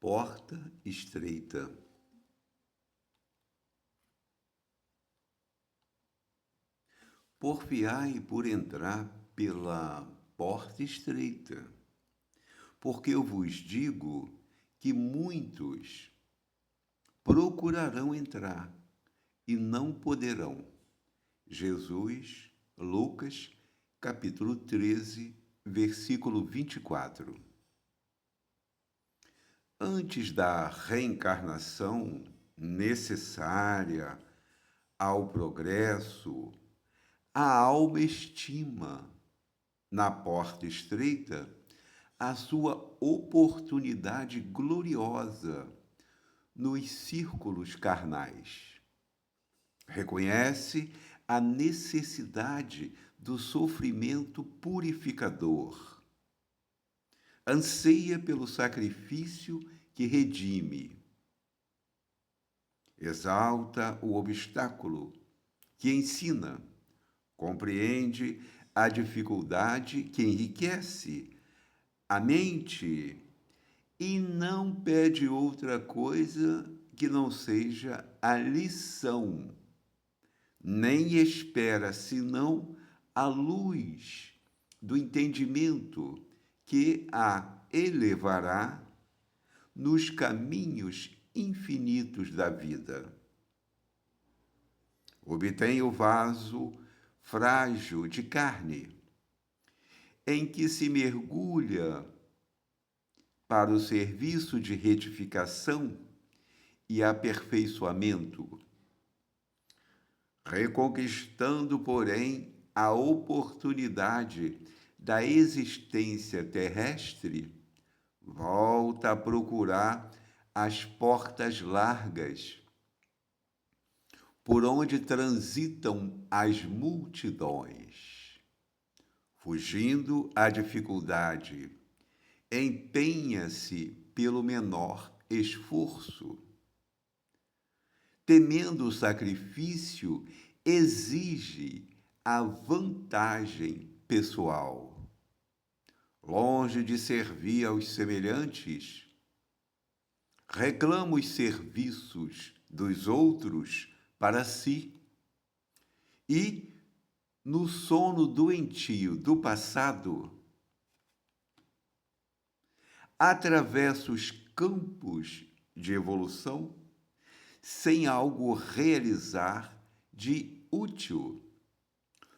Porta estreita. Porfiai por entrar pela porta estreita, porque eu vos digo que muitos procurarão entrar e não poderão. Jesus, Lucas, capítulo 13, versículo 24. Antes da reencarnação necessária ao progresso, a alma estima, na porta estreita, a sua oportunidade gloriosa nos círculos carnais. Reconhece a necessidade do sofrimento purificador. Anseia pelo sacrifício que redime. Exalta o obstáculo que ensina. Compreende a dificuldade que enriquece a mente e não pede outra coisa que não seja a lição, nem espera senão a luz do entendimento que a elevará nos caminhos infinitos da vida. Obtém o vaso frágil de carne, em que se mergulha para o serviço de retificação e aperfeiçoamento, reconquistando, porém, a oportunidade da existência terrestre, volta a procurar as portas largas, por onde transitam as multidões. Fugindo à dificuldade, empenha-se pelo menor esforço. Temendo o sacrifício, exige a vantagem pessoal. Longe de servir aos semelhantes, reclama os serviços dos outros para si e, no sono doentio do passado, atravessa os campos de evolução sem algo realizar de útil,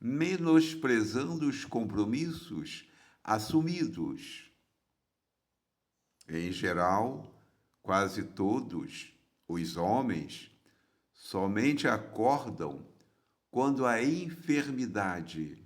menosprezando os compromissos assumidos. Em geral, quase todos os homens somente acordam quando a enfermidade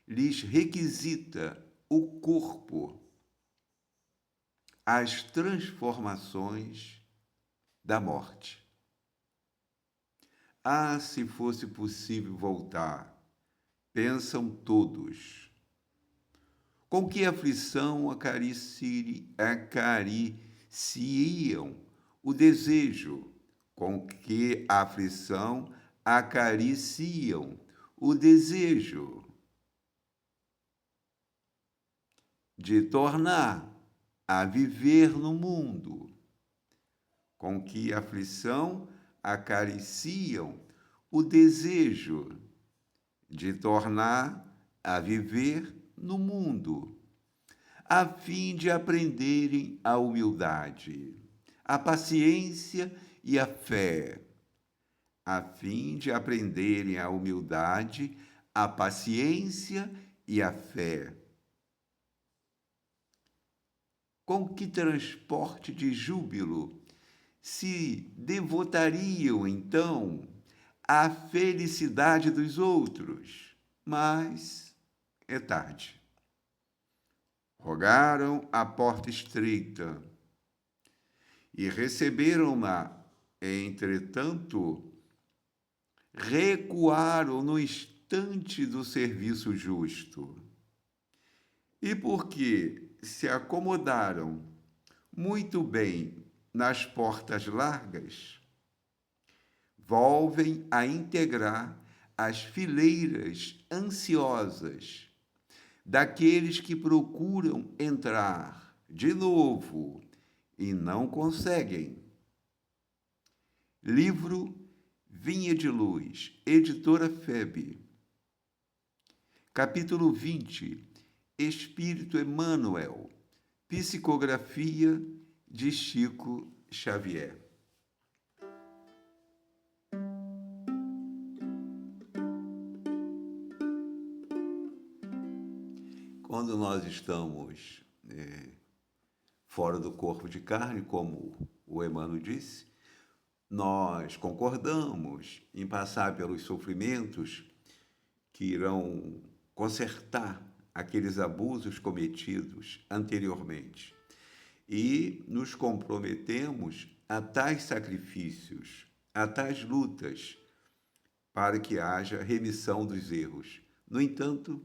lhes requisita o corpo, as transformações da morte. Ah, se fosse possível voltar, pensam todos. Com que aflição acariciam o desejo? Com que aflição acariciam o desejo de tornar a viver no mundo? Com que aflição acariciam o desejo de tornar a viver no mundo, a fim de aprenderem a humildade, a paciência e a fé, a fim de aprenderem a humildade, a paciência e a fé. Com que transporte de júbilo se devotariam, então, à felicidade dos outros? Mas é tarde. Rogaram a porta estreita e receberam-na. Entretanto, recuaram no instante do serviço justo. E porque se acomodaram muito bem nas portas largas, volvem a integrar as fileiras ansiosas daqueles que procuram entrar de novo e não conseguem. Livro Vinha de Luz, editora FEB. Capítulo 20, Espírito Emmanuel, psicografia de Chico Xavier. Quando nós estamos fora do corpo de carne, como o Emmanuel disse, nós concordamos em passar pelos sofrimentos que irão consertar aqueles abusos cometidos anteriormente e nos comprometemos a tais sacrifícios, a tais lutas, para que haja remissão dos erros. No entanto,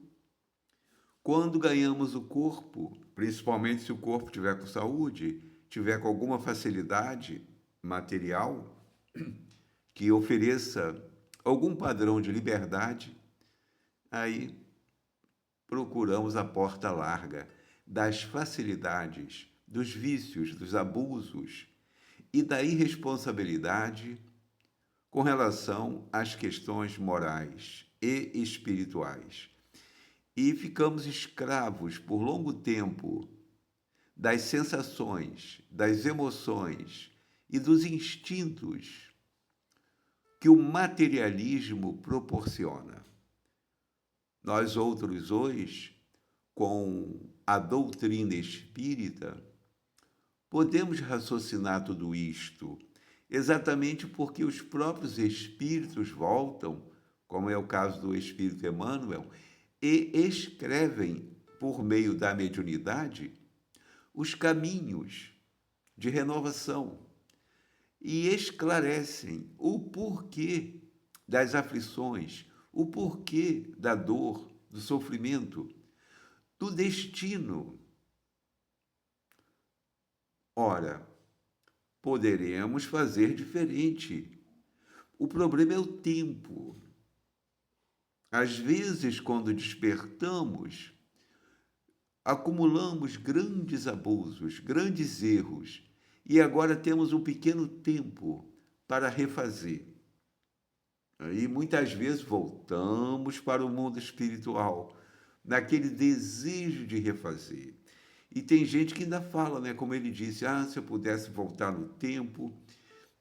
quando ganhamos o corpo, principalmente se o corpo tiver com saúde, tiver com alguma facilidade material, que ofereça algum padrão de liberdade, aí procuramos a porta larga das facilidades, dos vícios, dos abusos e da irresponsabilidade com relação às questões morais e espirituais. E ficamos escravos por longo tempo das sensações, das emoções e dos instintos que o materialismo proporciona. Nós outros hoje, com a doutrina espírita, podemos raciocinar tudo isto, exatamente porque os próprios espíritos voltam, como é o caso do Espírito Emmanuel, e escrevem, por meio da mediunidade, os caminhos de renovação e esclarecem o porquê das aflições, o porquê da dor, do sofrimento, do destino. Ora, poderemos fazer diferente. O problema é o tempo. Às vezes, quando despertamos, acumulamos grandes abusos, grandes erros, e agora temos um pequeno tempo para refazer. Aí, muitas vezes, voltamos para o mundo espiritual, naquele desejo de refazer. E tem gente que ainda fala, né? Como ele disse, se eu pudesse voltar no tempo,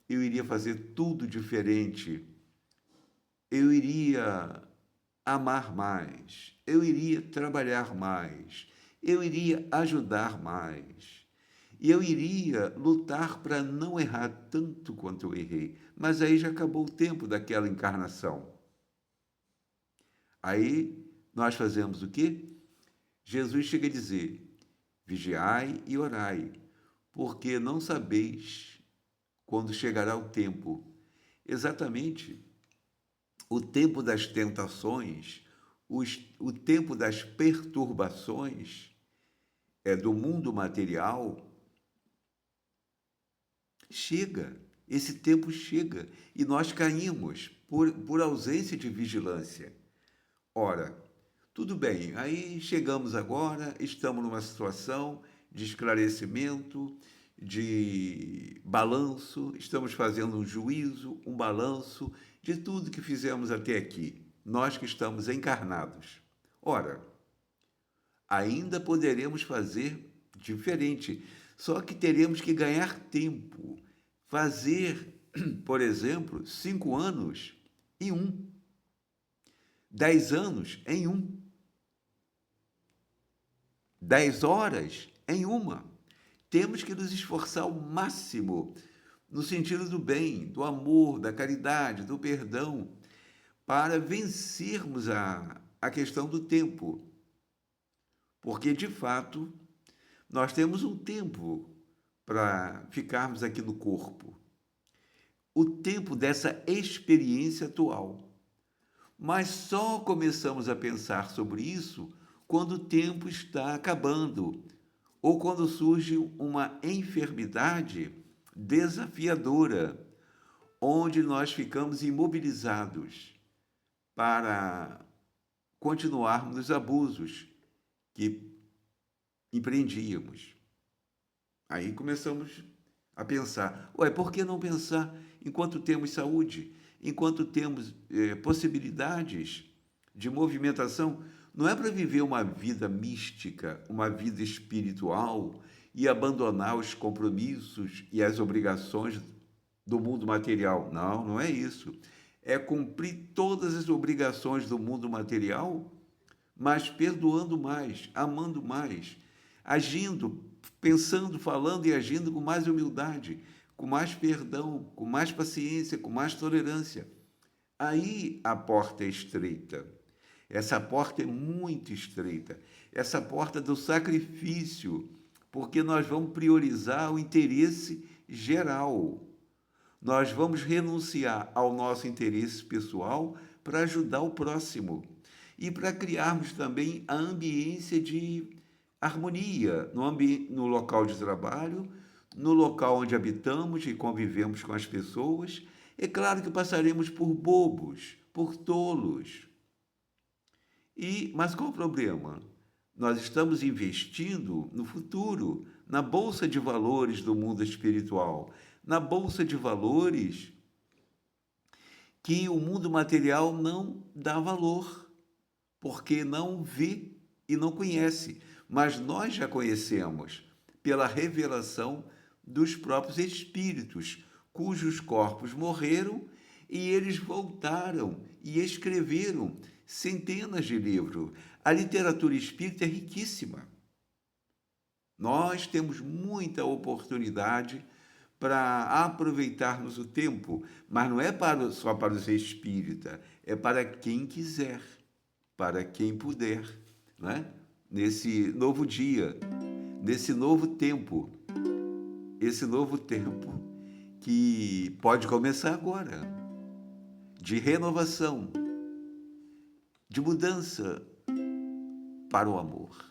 eu iria fazer tudo diferente. Eu iria amar mais, eu iria trabalhar mais, eu iria ajudar mais, e eu iria lutar para não errar tanto quanto eu errei. Mas aí já acabou o tempo daquela encarnação. Aí nós fazemos o quê? Jesus chega a dizer: vigiai e orai, porque não sabeis quando chegará o tempo. Exatamente o tempo das tentações, o tempo das perturbações do mundo material, chega. Esse tempo chega e nós caímos por ausência de vigilância. Ora, tudo bem, aí chegamos agora, estamos numa situação de esclarecimento, de balanço, estamos fazendo um juízo, um balanço de tudo que fizemos até aqui, nós que estamos encarnados. Ora, ainda poderemos fazer diferente, só que teremos que ganhar tempo, fazer, por exemplo, 5 anos em 1, 10 anos em 1, 10 horas em 1. Temos que nos esforçar ao máximo no sentido do bem, do amor, da caridade, do perdão, para vencermos a questão do tempo. Porque, de fato, nós temos um tempo para ficarmos aqui no corpo. O tempo dessa experiência atual. Mas só começamos a pensar sobre isso quando o tempo está acabando, ou quando surge uma enfermidade desafiadora, onde nós ficamos imobilizados para continuarmos os abusos que empreendíamos. Aí começamos a pensar, ué, por que não pensar enquanto temos saúde, enquanto temos possibilidades de movimentação? Não é para viver uma vida mística, uma vida espiritual e abandonar os compromissos e as obrigações do mundo material. Não, não é isso. É cumprir todas as obrigações do mundo material, mas perdoando mais, amando mais, agindo, pensando, falando e agindo com mais humildade, com mais perdão, com mais paciência, com mais tolerância. Aí a porta é estreita. Essa porta é muito estreita. Essa porta do sacrifício, porque nós vamos priorizar o interesse geral. Nós vamos renunciar ao nosso interesse pessoal para ajudar o próximo e para criarmos também a ambiência de harmonia no local de trabalho, no local onde habitamos e convivemos com as pessoas. É claro que passaremos por bobos, por tolos. Mas qual o problema? Nós estamos investindo no futuro, na bolsa de valores do mundo espiritual, na bolsa de valores que o mundo material não dá valor, porque não vê e não conhece. Mas nós já conhecemos pela revelação dos próprios espíritos, cujos corpos morreram e eles voltaram e escreveram centenas de livros. A literatura espírita é riquíssima. Nós temos muita oportunidade para aproveitarmos o tempo, mas não é só para os espíritas, é para quem quiser, para quem puder, né? Nesse novo dia, nesse novo tempo, esse novo tempo que pode começar agora, de renovação, de mudança para o amor.